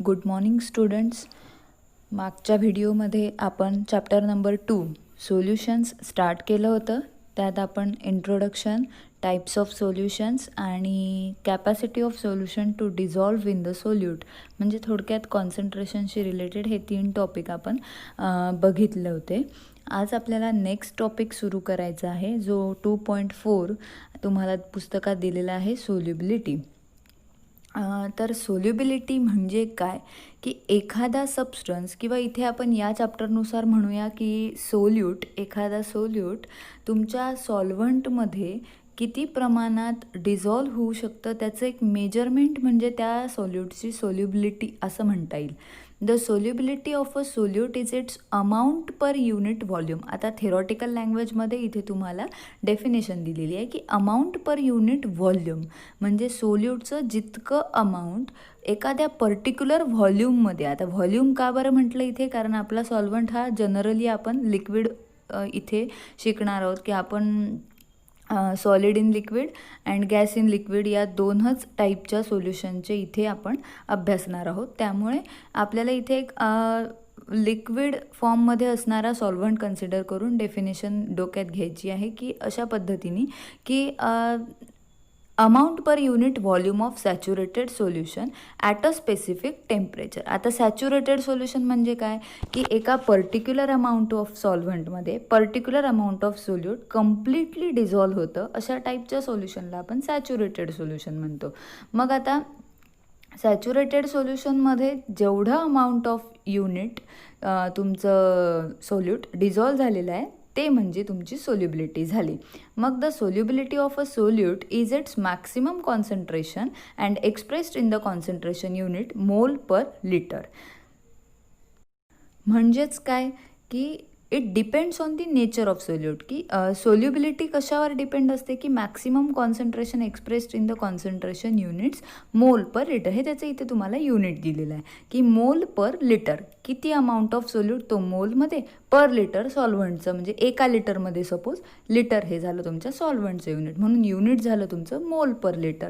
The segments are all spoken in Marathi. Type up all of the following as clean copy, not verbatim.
Good morning students. मागच्या व्हिडिओमध्ये आपण चॅप्टर नंबर 2 सोल्युशन्स स्टार्ट केलं होतं. त्यात आपण इंट्रोडक्शन, टाईप्स ऑफ सोल्युशन्स आणि capacity of solution to dissolve in the solute म्हणजे थोडक्यात कॉन्सन्ट्रेशनशी रिलेटेड हे 3 टॉपिक आपण बघितले होते. आज आपल्याला नेक्स्ट टॉपिक सुरू करायचा आहे जो 2.4 तुम्हाला पुस्तकात दिलेला आहे, सोल्युबिलिटी. तर सोल्युबिलिटी म्हणजे काय की एखादा सबस्टन्स किंवा इथे आपण या चॅप्टरनुसार म्हणूया की एखादा सोल्यूट तुमच्या सॉल्व्हंटमध्ये किती प्रमाणात डिझॉल्व्ह होऊ शकतं त्याचं एक मेजरमेंट म्हणजे त्या सोल्यूटची सोल्युबिलिटी असं म्हणता येईल. The solubility of a solute is it's amount per unit volume. आता थेरॉटिकल लँग्वेजमध्ये इथे तुम्हाला डेफिनेशन दिलेली आहे की अमाऊंट पर युनिट व्हॉल्यूम म्हणजे सोल्यूटचं जितकं अमाऊंट एखाद्या पर्टिक्युलर व्हॉल्यूममध्ये. आता व्हॉल्यूम का बरं म्हटलं इथे, कारण आपला सॉल्व्हंट हा जनरली आपण लिक्विड इथे शिकणार आहोत की आपण solid in liquid and gas in liquid या दोनच टाईपच्या सोल्युशनचे इथे आपण अभ्यासणार आहोत. त्यामुळे आपल्याला इथे एक लिक्विड फॉर्ममध्ये असणारा सॉल्व्हंट कन्सिडर करून डेफिनेशन डोक्यात घ्यायची आहे की अशा पद्धतीने की amount per unit volume of saturated solution at a specific temperature. आता सॅच्युरेटेड सोल्युशन म्हणजे काय की एका पर्टिक्युलर अमाऊंट ऑफ सॉल्व्हंटमध्ये particular amount of solute completely dissolve होतं, अशा टाईपच्या सोल्युशनला आपण सॅच्युरेटेड सोल्युशन म्हणतो. मग आता सॅच्युरेटेड सोल्युशनमध्ये जेवढं अमाऊंट ऑफ युनिट तुमचं सोल्यूट डिझॉल्व्ह झालेलं आहे ते म्हणजे तुमची सोल्युबिलिटी झाली. मग the solubility of a solute is it's maximum concentration and expressed in the concentration unit मोल पर लिटर. म्हणजेच काय की it depends on the nature of solute की सोल्युबिलिटी कशावर डिपेंड असते की maximum concentration expressed in the concentration units मोल पर लिटर. हे त्याचं इथे तुम्हाला युनिट दिलेलं आहे की मोल पर लिटर किती अमाऊंट ऑफ सोल्यूट तो मोलमध्ये, पर लिटर सॉल्व्हंटचं म्हणजे एका लिटरमध्ये सपोज लिटर हे झालं तुमच्या सॉल्व्हंटचं युनिट, म्हणून युनिट झालं तुमचं मोल पर लिटर.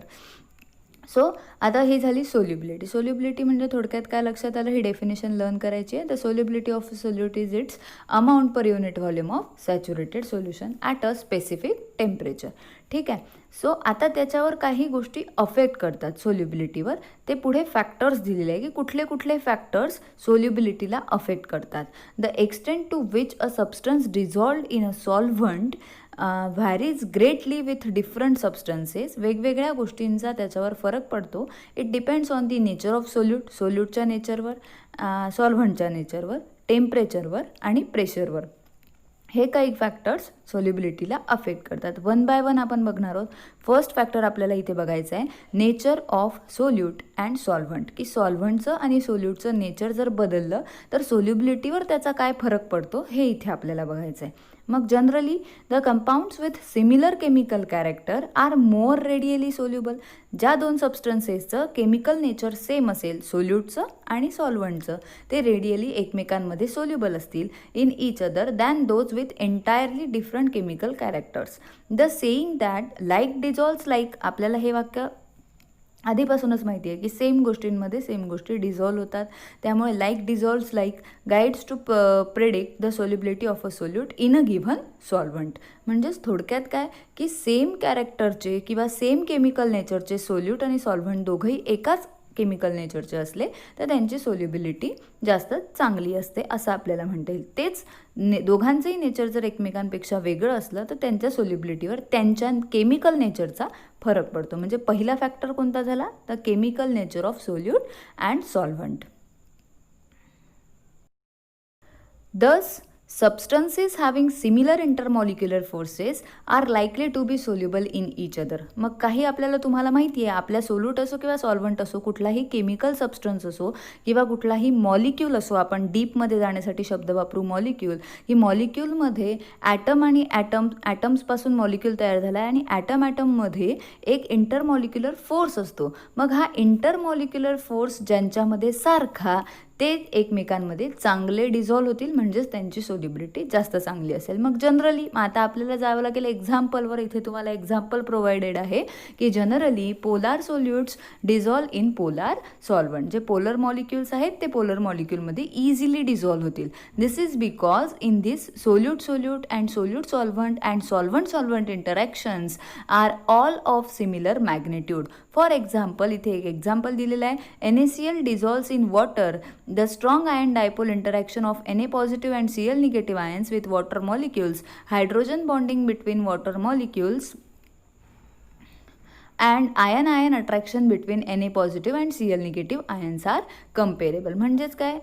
सो आता ही झाली सोल्युबिलिटी. सोल्युबिलिटी म्हणजे थोडक्यात काय लक्षात आलं, ही डेफिनेशन लर्न करायची आहे. The solubility of solute is it's amount per unit volume of saturated solution at a specific temperature. ठीक आहे. सो आता त्याच्यावर काही गोष्टी अफेक्ट करतात सोल्युबिलिटीवर. ते पुढे फॅक्टर्स दिलेले आहे की कुठले कुठले फॅक्टर्स सोल्युबिलिटीला अफेक्ट करतात. The extent to which a substance dissolved in a solvent varies greatly with different substances. वेगवेगळ्या गोष्टींचा त्याच्यावर फरक पडतो. It depends on the nature of solute, सोल्यूटच्या नेचरवर, सॉल्व्हंटच्या नेचरवर, टेम्परेचरवर आणि प्रेशरवर. हे काही फॅक्टर्स सोल्युबिलिटीला अफेक्ट करतात. वन बाय वन आपण बघणार आहोत. फर्स्ट फॅक्टर आपल्याला इथे बघायचं आहे nature of solute and solvent की सॉल्व्हंटचं आणि सोल्यूटचं नेचर जर बदललं तर सोल्युबिलिटीवर त्याचा काय फरक पडतो हे इथे आपल्याला बघायचं आहे. मग generally the compounds with similar chemical character are more radially soluble. ज्या दोन सबस्टन्सेसचं केमिकल नेचर सेम असेल, सोल्यूटचं आणि सॉल्व्हंटचं, ते रेडियली एकमेकांमध्ये सोल्युबल असतील in each other than those with entirely different chemical characters. The saying that like dissolves like. आपल्याला हे वाक्य आधीपासूनच माहिती आहे की सेम गोष्टींमध्ये सेम गोष्टी डिझॉल्व्ह होतात. त्यामुळे like dissolves like guides to predict the solubility of a solute in a given solvent. म्हणजेच थोडक्यात काय की सेम कॅरेक्टरचे किंवा सेम केमिकल नेचरचे सोल्यूट आणि सॉल्व्हंट दोघंही एकाच केमिकल नेचरचे असले तर त्यांची सोल्युबिलिटी जास्त चांगली असते असं आपल्याला म्हणता येईल. तेच दोघांचंही नेचर जर एकमेकांपेक्षा वेगळं असलं तर त्यांच्या सोल्युबिलिटीवर त्यांच्या केमिकल नेचरचा फरक पडतो. म्हणजे पहिला फॅक्टर कोणता झाला तर chemical nature of solute and solvent. दस substances having similar intermolecular forces are likely to be soluble in each other. मग काही आपल्याला तुम्हाला माहिती आहे आपल्या सोल्यूट असो किंवा सॉल्व्हंट असो, कुठलाही केमिकल सबस्टन्स असो किंवा कुठलाही मॉलिक्यूल असो, आपण डीपमध्ये जाण्यासाठी शब्द वापरू मॉलिक्यूल, की मॉलिक्यूलमध्ये ॲटम आणि ॲटम्सपासून मॉलिक्यूल तयार झाला आहे आणि ॲटममध्ये एक इंटरमॉलिक्युलर फोर्स असतो. मग हा इंटरमॉलिक्युलर फोर्स ज्यांच्यामध्ये सारखा ते एकमेकांमध्ये चांगले डिझॉल्व होतील, म्हणजेच त्यांची सोल्युबिलिटी जास्त चांगली असेल. मग जनरली आता आपल्याला जावं लागेल एक्झाम्पलवर. इथे तुम्हाला एक्झाम्पल प्रोव्हाइडेड आहे की generally polar solutes dissolve in polar solvent. जे पोलर मॉलिक्युल्स आहेत ते पोलर मॉलिक्युलमध्ये इझिली डिझॉल्व होतील. This is because in this solute solute and solute solvent and solvent solvent interactions are all of similar magnitude. For example, इथे एक एक्झाम्पल दिलेलं आहे. NaCl dissolves in water. The strong ion dipole interaction of Na positive and Cl negative ions with water molecules, hydrogen bonding between water molecules and ion-ion attraction between Na positive and Cl negative ions are comparable. म्हणजेच काय,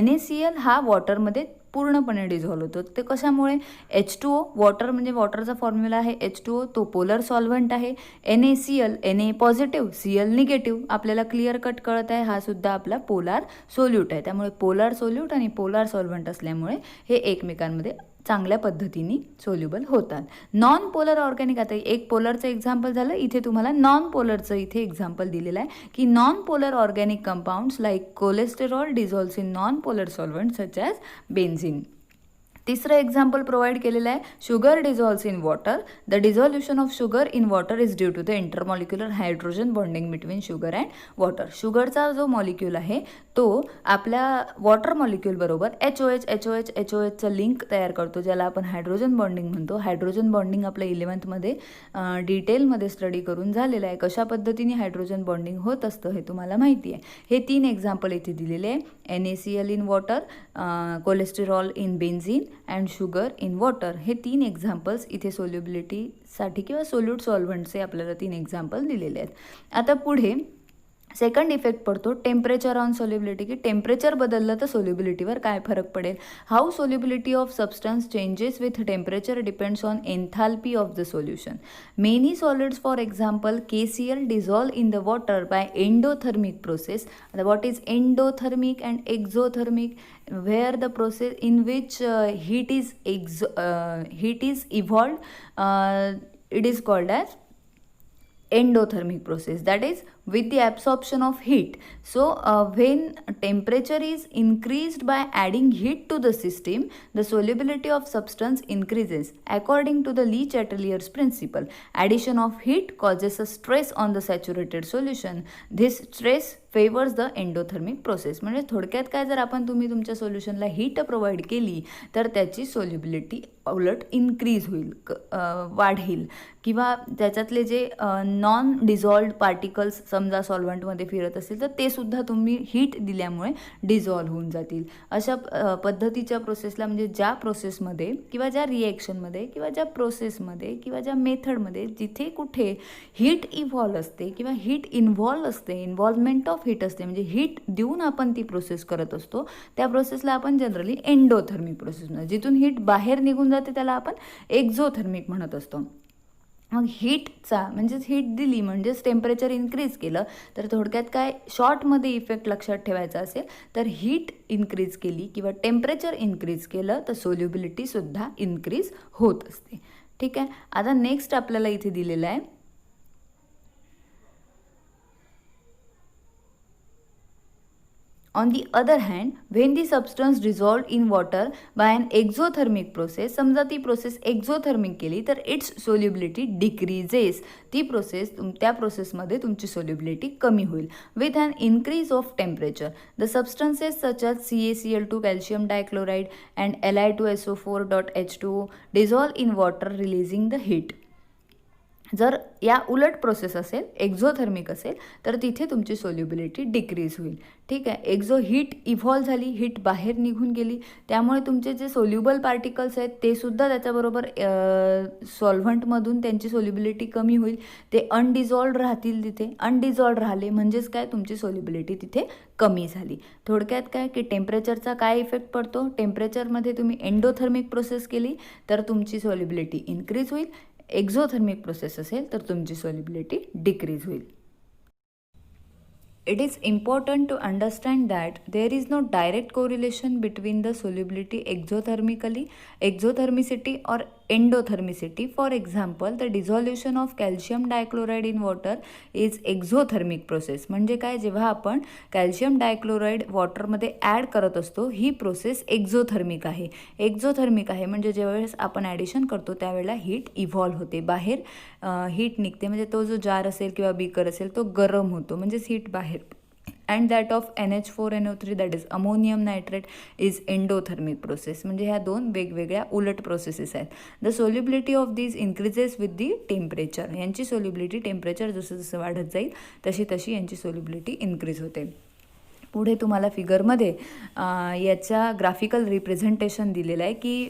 NaCl हा वॉटरमध्ये पूर्णपणे डिझॉल्व होतो. ते कशामुळे? H2O, वॉटर म्हणजे वॉटरचा फॉर्म्युला आहे H2O, तो पोलर सॉल्व्हंट आहे. NaCl, Na positive, Cl negative, आपल्याला क्लिअर कट कळत आहे. हा सुद्धा आपला पोलार सोल्यूट आहे. त्यामुळे पोलार सोल्यूट आणि पोलार सॉल्व्हंट असल्यामुळे हे एकमेकांमध्ये चांगल्या पद्धतीने सोल्युबल होतात. नॉन पोलर ऑर्गॅनिक, आता एक पोलरचं एक्झाम्पल झालं, इथे तुम्हाला नॉन पोलरचं इथे एक्झाम्पल दिलेलं आहे की non polar organic compounds like cholesterol dissolves in non polar solvent such as benzene. तिसरं एक्झाम्पल प्रोव्हाइड केलेलं आहे, sugar dissolves in water. The dissolution of sugar in water is due to the intermolecular hydrogen bonding between sugar and water. शुगरचा जो मॉलिक्यूल आहे तो आपल्या वॉटर मॉलिक्यूल बरोबर HOHचं लिंक तयार करतो, ज्याला आपण हायड्रोजन बॉन्डिंग म्हणतो. हायड्रोजन बॉन्डिंग आपल्या 11th डिटेलमध्ये स्टडी करून झालेलं आहे. कशा पद्धतीने हायड्रोजन बॉन्डिंग होत असतं हे तुम्हाला माहिती आहे. हे 3 एक्झाम्पल इथे दिलेले आहे. NaCl in water, cholesterol in benzene and sugar in water. हे 3 एक्झाम्पल्स इथे सोल्युबिलिटीसाठी किंवा सोल्यूट सॉल्व्हंटचे आपल्याला 3 एक्झाम्पल दिलेले आहेत. आता पुढे सेकंड इफेक्ट पडतो टेम्परेचर ऑन सोल्युबिलिटी, की टेम्परेचर बदललं तर सोल्युबिलिटीवर काय फरक पडेल. How solubility of substance changes with temperature depends on enthalpy of the solution. Many solids for example KCl dissolve in the water by endothermic process. What is endothermic and exothermic? Where the process in which heat is evolved, it is called as endothermic process, that is with the absorption of heat. So when temperature is increased by adding heat to the system, the solubility of substance increases according to the Le Chatelier's principle. Addition of heat causes a stress on the saturated solution. This stress favours the endothermic process. म्हणजे थोडक्यात काय, जर आपण तुमच्या सोल्युशनला हीट प्रोव्हाइड केली तर त्याची सोल्युबिलिटी उलट इन्क्रीज होईल, वाढेल, किंवा त्याच्यातले जे नॉन डिझॉल्व्ड पार्टिकल्स समजा सॉल्व्हंटमध्ये फिरत असतील तर ते सुद्धा तुम्ही हीट दिल्यामुळे डिझॉल्व्ह होऊन जातील. अशा पद्धतीच्या प्रोसेसला, म्हणजे ज्या प्रोसेसमध्ये किंवा ज्या रिएक्शनमध्ये किंवा ज्या प्रोसेसमध्ये किंवा ज्या मेथडमध्ये जिथे कुठे हीट इव्हॉल्व असते किंवा हीट इन्व्हॉल्व असते, इन्व्हॉल्वमेंट ऑफ हीट असते, म्हणजे हीट देऊन आपण ती प्रोसेस करत असतो, त्या प्रोसेसला आपण जनरली एंडोथर्मिक प्रोसेस म्हणतो. जिथून हीट बाहेर निघून जाते त्याला आपण एक्झोथर्मिक म्हणत असतो. मग हीटचा म्हणजेच हीट दिली म्हणजेच टेम्परेचर इन्क्रीज केलं तर थोडक्यात काय, शॉर्टमध्ये इफेक्ट लक्षात ठेवायचा असेल तर हीट इन्क्रीज केली किंवा टेम्परेचर इन्क्रीज केलं तर सोल्युबिलिटीसुद्धा इन्क्रीज होत असते. ठीक आहे. आता नेक्स्ट आपल्याला इथे दिलेलं आहे On the other hand, when the substance dissolved in water by an exothermic process, समजा ती प्रोसेस एक्झोथर्मिक केली तर इट्स सोल्युबिलिटी डिक्रीजेस. ती प्रोसेस त्या प्रोसेसमध्ये तुमची सोल्युबिलिटी कमी होईल with an increase of temperature. The substances such as CaCl2 calcium dichloride and Li2SO4.H2O dissolve in water releasing the heat. जर या उलट प्रोसेस असेल, एक्झोथर्मिक असेल, तर तिथे तुमची सोल्युबिलिटी डिक्रीज होईल. ठीक आहे. हीट इव्हॉल्व झाली, हीट बाहेर निघून गेली, त्यामुळे तुमचे जे सोल्युबल पार्टिकल्स आहेत ते सुद्धा त्याच्याबरोबर सॉल्व्हंटमधून त्यांची सोल्युबिलिटी कमी होईल, ते अनडिझॉल्व्ड राहतील. तिथे अनडिझॉल्व्ड राहिले म्हणजेच काय, तुमची सोल्युबिलिटी तिथे कमी झाली. थोडक्यात काय की टेम्परेचरचा काय इफेक्ट पडतो, टेम्परेचरमध्ये तुम्ही एंडोथर्मिक प्रोसेस केली तर तुमची सोल्युबिलिटी इन्क्रीज होईल, एक्झोथर्मिक प्रोसेस असेल तर तुमची सोल्युबिलिटी डिक्रीज होईल. It is important to understand that there is no direct correlation between the solubility exothermicity or endothermicity. For example, the dissolution of calcium dichloride in water is exothermic process. म्हणजे काय, जेव्हा आपण कॅल्शियम डायक्लोराईड वॉटरमध्ये ॲड करत असतो ही प्रोसेस एक्झोथर्मिक आहे. एक्झोथर्मिक आहे म्हणजे ज्यावेळेस आपण ॲडिशन करतो त्यावेळेला हीट इव्हॉल्व होते, बाहेर हीट निघते, म्हणजे तो जो जार असेल किंवा बीकर असेल तो गरम होतो, म्हणजेच हीट बाहेर. And that of NH4NO3 that is ammonium nitrate is endothermic process. म्हणजे ह्या दोन वेगवेगळ्या उलट प्रोसेसेस आहेत. The solubility of these increases with the temperature. यांची सोल्युबिलिटी टेम्परेचर जसं जसं वाढत जाईल तशी तशी यांची सोल्युबिलिटी इन्क्रीज होते. पुढे तुम्हाला फिगरमध्ये याचा ग्राफिकल रिप्रेझेंटेशन दिलेलं आहे की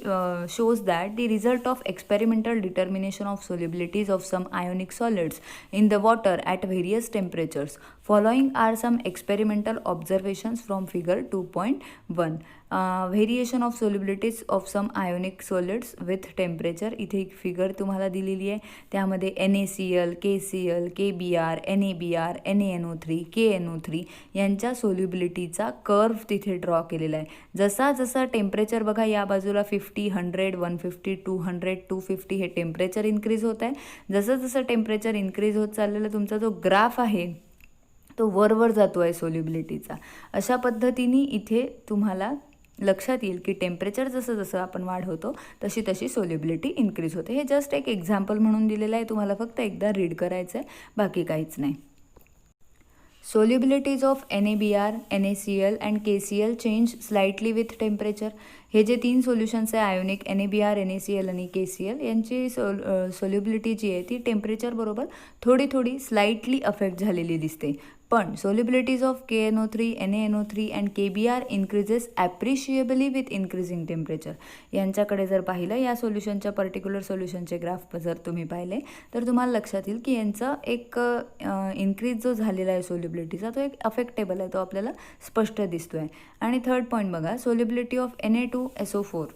shows that the result of experimental determination of solubilities of some ionic solids in the water at various temperatures. Following are some experimental observations from figure 2.1. Variation of solubilities of some ionic solids with temperature. इथे एक फिगर तुम्हाला दिलेली आहे, त्यामध्ये NaCl, KCl, KBr, NaBr, NaNO3, KNO3 यांच्या सोल्युबिलिटीचा कर्व तिथे ड्रॉ केलेला आहे. जसा जसा टेम्परेचर बघा या बाजूला 50, 100, 150, 200, 250 हे टेम्परेचर इन्क्रीज होत आहे. जसं जसं टेम्परेचर इन्क्रीज होत चाललेला तुमचा जो ग्राफ आहे तो वरवर जातो आहे सोल्युबिलिटीचा. अशा पद्धतीने इथे तुम्हाला लक्षात येईल की टेम्परेचर जसं जसं आपण वाढवतो तशी तशी सोल्युबिलिटी इन्क्रीज होते. हे जस्ट एक एक्झाम्पल म्हणून दिलेलं आहे, तुम्हाला फक्त एकदा रीड करायचं आहे, बाकी काहीच नाही. Solubilities of NaBr, NaCl and KCl change slightly with temperature. हे जे 3 सोल्युशन्स आहे आयोनिक NaBr, NaCl आणि KCl यांची सोल्युबिलिटी जी आहे ती टेम्परेचर बरोबर थोडी थोडी स्लाइटली अफेक्ट झालेली दिसते. पण solubilities of KNO3, NaNO3 and KBr increases appreciably with increasing temperature. यांच्याकडे जर पाहिलं, या सोल्युशनच्या पर्टिक्युलर सोल्युशनचे ग्राफ जर तुम्ही पाहिले तर तुम्हाला लक्षात येईल की यांचा एक इन्क्रीज जो झालेला आहे सोल्युबिलिटीचा तो एक अफेक्टेबल आहे, तो आपल्याला स्पष्ट दिसतो आहे. आणि थर्ड पॉईंट बघा, solubility of Na2SO4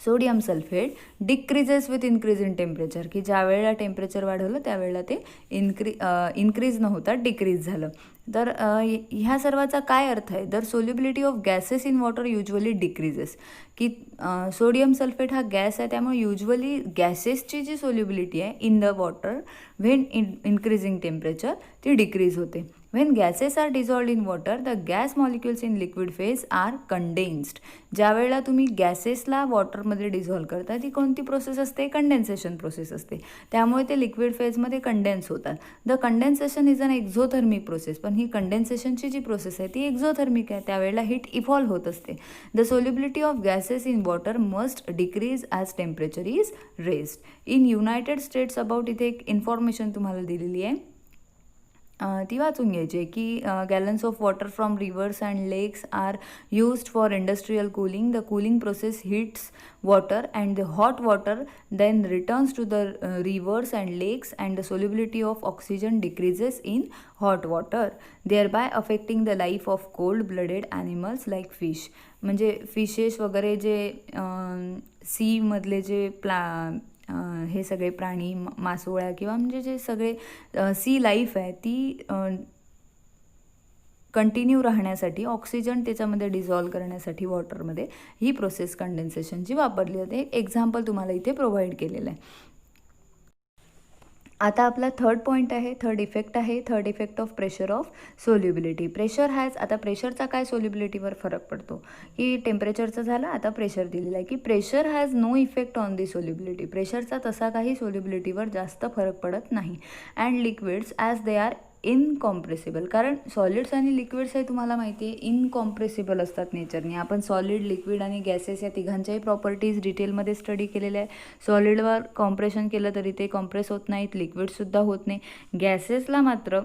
sodium sulphate decreases with increase in temperature. की ज्या वेळेला टेम्परेचर वाढवलं त्यावेळेला ते इन्क्रीज न होता डिक्रीज झालं. तर ह्या सर्वाचा काय अर्थ आहे, तर solubility of gases in water usually decreases. की सोडियम सल्फेट हा गॅस आहे, त्यामुळे युजली गॅसेसची जी सोल्युबिलिटी आहे in the water when increasing temperature ती डिक्रीज होते. When gases are dissolved in water, the gas molecules in liquid phase are condensed. ज्या वेळेला तुम्ही गॅसेसला वॉटरमध्ये डिझॉल्व करता ती कोणती प्रोसेस असते, कंडेन्सेशन प्रोसेस असते, त्यामुळे ते लिक्विड फेजमध्ये कंडेन्स होतात. The condensation is an exothermic process. पण ही कंडेन्सेशनची जी प्रोसेस आहे ती एक्झोथर्मिक आहे, त्यावेळेला हीट इव्हॉल्व होत असते. The solubility of gases in water must decrease as temperature is raised. In United states about, इथे एक इन्फॉर्मेशन तुम्हाला दिलेली आहे ती वाचून घ्यायची की gallons of water from rivers and lakes are used for industrial cooling. The cooling process heats water and the hot water then returns to the rivers and lakes and the solubility of oxygen decreases in hot water, thereby affecting the life of cold-blooded animals like fish. म्हणजे फिशेस वगैरे जे सी मधले जे हे सगळे प्राणी, मासोळ्या किंवा म्हणजे जे सगळे सी लाईफ आहे ती कंटिन्यू राहण्यासाठी ऑक्सिजन त्याच्यामध्ये डिझॉल्व करण्यासाठी वॉटरमध्ये ही प्रोसेस कंडेन्सेशनची वापरली जाते. एक एक्झाम्पल तुम्हाला इथे प्रोव्हाइड केलेलं आहे. आता आपला थर्ड पॉईंट आहे, थर्ड इफेक्ट आहे, third effect of pressure of solubility. Pressure has, आता प्रेशरचा काय सोल्युबिलिटीवर फरक पडतो की टेम्परेचरचा झाला, आता प्रेशर दिलेला आहे की pressure has no effect on the solubility. प्रेशरचा तसा काही सोल्युबिलिटीवर जास्त फरक पडत नाही. And liquids as they are incompressible, कारण सॉलिड्स आणि लिक्विड्स हे तुम्हाला माहिती आहे इनकॉम्प्रेसिबल असतात नेचरने. आपण सॉलिड, लिक्विड आणि गॅसेस या तिघांच्याही प्रॉपर्टीज डिटेलमध्ये स्टडी केलेल्या आहे. सॉलिडवर कॉम्प्रेशन केलं तरी ते कॉम्प्रेस होत नाहीत, लिक्विडसुद्धा होत नाही. गॅसेसला मात्र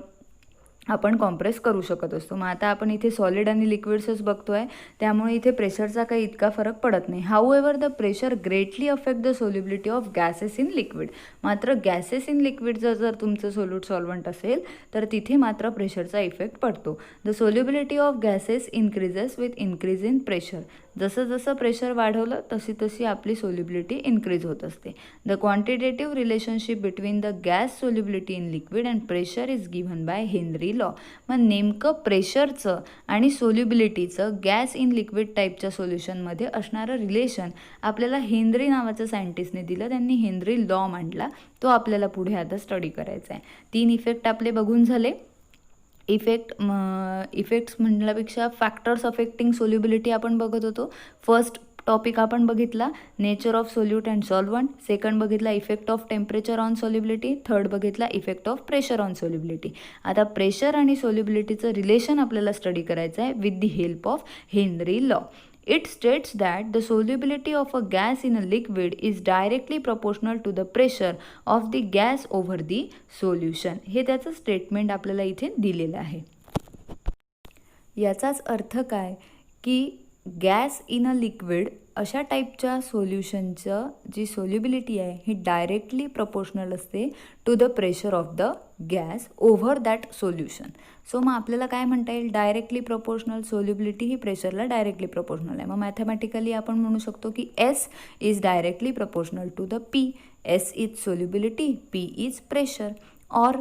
आपण कॉम्प्रेस करू शकत असतो. मग आता आपण इथे सॉलिड आणि लिक्विड्सच बघतो आहे, त्यामुळे इथे प्रेशरचा काही इतका फरक पडत नाही. However the pressure greatly affect the solubility of gases in liquid. मात्र गॅसेस इन लिक्विडचं जर तुमचं सोल्यूट सॉल्वंट असेल तर तिथे मात्र प्रेशरचा इफेक्ट पडतो. The solubility of gases increases with increase in pressure. जसं जसं प्रेशर वाढवलं तशी तशी आपली सोल्युबिलिटी इन्क्रीज होत असते. The quantitative relationship between the gas solubility in liquid and pressure is given by Henry Henry law. मग नेमकं प्रेशरचं आणि सोल्युबिलिटीचं गॅस इन लिक्विड टाईपच्या सोल्युशनमध्ये असणारं रिलेशन आपल्याला हेनरी नावाच्या सायंटिस्टने दिलं. त्यांनी हेनरी लॉ मांडला. तो आपल्याला पुढे आता स्टडी करायचा आहे. 3 इफेक्ट आपले बघून झाले. इफेक्ट्स म्हणण्यापेक्षा फॅक्टर्स अफेक्टिंग सोल्युबिलिटी आपण बघत होतो. फर्स्ट टॉपिक आपण बघितला nature of solute and solvent. Second बघितला effect of temperature on solubility. Third बघितला effect of pressure on solubility. आता प्रेशर आणि सोल्युबिलिटीचं रिलेशन आपल्याला स्टडी करायचं आहे with the help of Henry law. It states that the solubility of a gas in a liquid is directly proportional to the pressure of the gas over the solution. हे त्याचं स्टेटमेंट आपल्याला इथे दिलेलं आहे. याचाच अर्थ काय की गॅस इन अ लिक्विड अशा टाईपच्या सोल्युशनचं जी सोल्युबिलिटी आहे ही डायरेक्टली प्रपोर्शनल असते to the pressure of the gas over that solution. So मग आपल्याला काय म्हणता येईल, डायरेक्टली प्रपोर्शनल सोल्युबिलिटी ही प्रेशरला डायरेक्टली प्रपोर्शनल आहे. मग मॅथमॅटिकली आपण म्हणू शकतो की S is directly proportional to the P. S is solubility, P is pressure. Or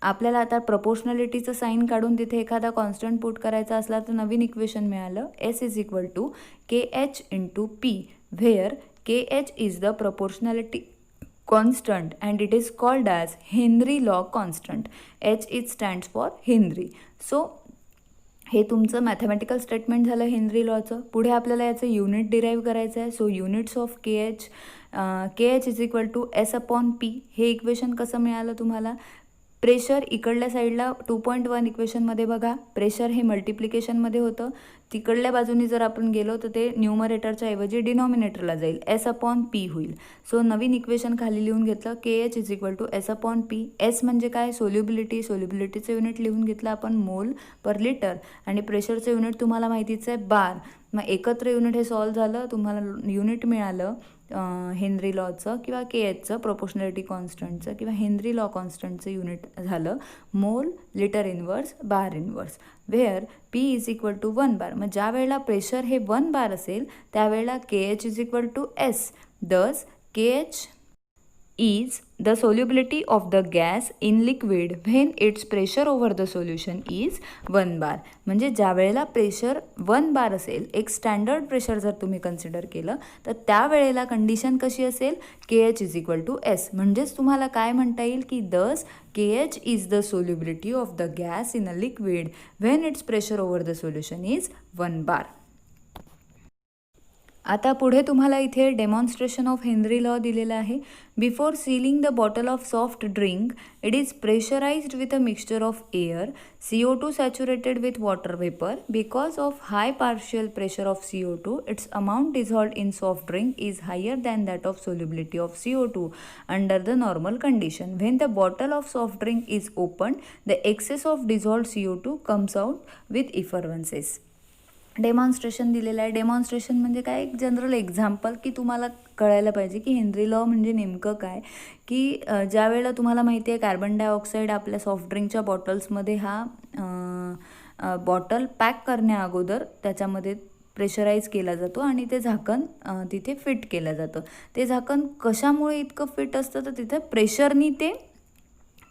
आपल्याला आता प्रपोर्शनॅलिटीचं साईन काढून तिथे एखादा कॉन्स्टंट पुट करायचा असला तर नवीन इक्वेशन मिळालं S is equal to K H into P, where K H is the proportionality constant and it is called as Henry law constant. H it stands for Henry. So हे तुमचं मॅथमॅटिकल स्टेटमेंट झालं हेनरी लॉचं. पुढे आपल्याला याचं युनिट डिराईव्ह करायचं आहे. So units of K H is equal to S upon P. हे इक्वेशन कसं मिळालं तुम्हाला, प्रेशर इकडल्या साईडला 2.1 इक्वेशनमध्ये बघा प्रेशर हे मल्टिप्लिकेशनमध्ये होतं. तिकडल्या बाजूनी जर आपण गेलो तर ते न्यूमरेटरच्या ऐवजी डिनॉमिनेटरला जाईल, एस अपॉन पी होईल. सो नवीन इक्वेशन खाली लिहून घेतलं K H is equal to S upon P. S म्हणजे काय, सोल्युबिलिटी. सोल्युबिलिटीचं युनिट लिहून घेतलं आपण मोल पर लिटर आणि प्रेशरचं युनिट तुम्हाला माहितीच आहे बार. मग एकत्र युनिट हे सॉल्व झालं, तुम्हाला युनिट मिळालं हेनरी लॉचं किंवा के एचचं प्रोपोर्शनॅलिटी कॉन्स्टंटचं किंवा हेनरी लॉ कॉन्स्टंटचं युनिट झालं mole litre inverse bar inverse, where P is equal to 1 bar. मग ज्या वेळेला प्रेशर हे 1 बार असेल त्यावेळेला K H is equal to S. Thus K H is the solubility of the gas in liquid when its pressure over the solution is 1 bar. म्हणजे ज्या वेळेला प्रेशर 1 बार असेल, एक स्टँडर्ड प्रेशर जर तुम्ही कन्सिडर केलं तर त्यावेळेला कंडिशन कशी असेल, K H is equal to S. म्हणजेच तुम्हाला काय म्हणता येईल की thus K H is the solubility of the gas in a liquid when its pressure over the solution is 1 bar. आता पुढे तुम्हाला इथे डेमॉन्स्ट्रेशन ऑफ हेनरी लॉ दिलेला आहे. Before sealing the bottle of soft drink it is pressurised with a mixture of air, CO2 saturated with water vapour. Because of high partial pressure of CO2 its amount dissolved in soft drink is higher than that of solubility of CO2 under the normal condition. When the bottle of soft drink is open the excess of dissolved CO2 comes out with effervescences. Demonstration दिलेलं आहे. डेमॉन्स्ट्रेशन म्हणजे काय, एक जनरल एक्झाम्पल की तुम्हाला कळायला पाहिजे की हेनरी लॉ म्हणजे नेमकं काय. की ज्या वेळेला तुम्हाला माहिती आहे कार्बन डायऑक्साईड आपल्या सॉफ्ट ड्रिंकच्या बॉटल्समध्ये हा बॉटल पॅक करण्या अगोदर त्याच्यामध्ये प्रेशराईज केला जातो आणि ते झाकण तिथे फिट केलं जातं. ते झाकण कशामुळे इतकं फिट असतं तर तिथे प्रेशरनी ते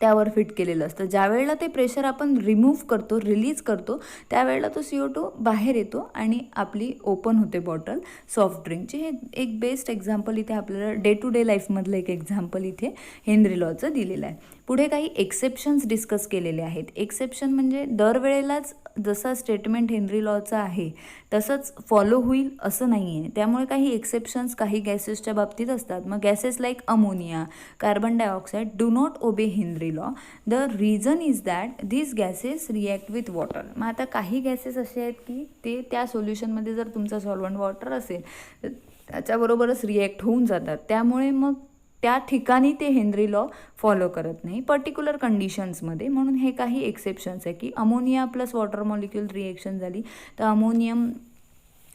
त्यावर फिट केलेलं असतं. ज्या वेळेला ते प्रेशर आपण रिमूव्ह करतो, रिलीज करतो, त्यावेळेला तो CO2 बाहेर येतो आणि आपली ओपन होते बॉटल सॉफ्ट ड्रिंकची. हे एक बेस्ट एक्झाम्पल इथे आपल्याला डे टू डे लाईफमधलं एक एक्झाम्पल इथे हेनरी लॉचं दिलेलं आहे. पुढे काही एक्सेप्शन्स डिस्कस केलेले आहेत. एक्सेप्शन म्हणजे दरवेळेलाच जसा स्टेटमेंट हेनरी लॉचा आहे तसंच फॉलो होईल असं नाही आहे. त्यामुळे काही एक्सेप्शन्स काही गॅसेसच्या बाबतीत असतात. मग gases like ammonia, carbon dioxide do not obey Henry law. The reason is that this gases react with water. मग आता काही गॅसेस असे आहेत की ते त्या सोल्युशनमध्ये जर तुमचं सॉल्वंट वॉटर असेल तर त्याच्याबरोबरच रिॲक्ट होऊन जातात. त्यामुळे मग त्या ठिकाणी ते हेनरी लॉ फॉलो करत नाही पर्टिक्युलर कंडिशन्समध्ये. म्हणून हे काही एक्सेप्शन्स आहे की ammonia plus water molecule reaction झाली तर अमोनियम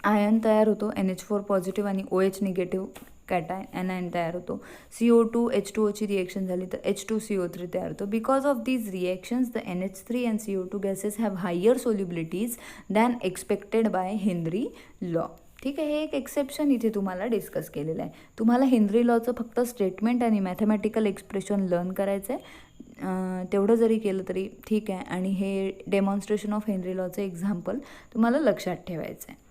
आयन तयार होतो, NH4 पॉझिटिव्ह आणि OH निगेटिव्ह ॲनायन तयार होतो. CO2 H2Oची रिएक्शन झाली तर H2CO3 तयार होतो. Because of these reactions the NH3 and CO2 gases have higher solubilities than expected by Henry law. ठीक आहे. हे एक एक्सेप्शन इथे तुम्हाला डिस्कस केलेलं आहे. तुम्हाला हेनरी लॉचं फक्त स्टेटमेंट आणि मॅथमॅटिकल एक्सप्रेशन लर्न करायचं आहे. तेवढं जरी केलं तरी ठीक आहे. आणि हे डेमॉन्स्ट्रेशन ऑफ हेनरी लॉचं एक्झाम्पल तुम्हाला लक्षात ठेवायचं आहे.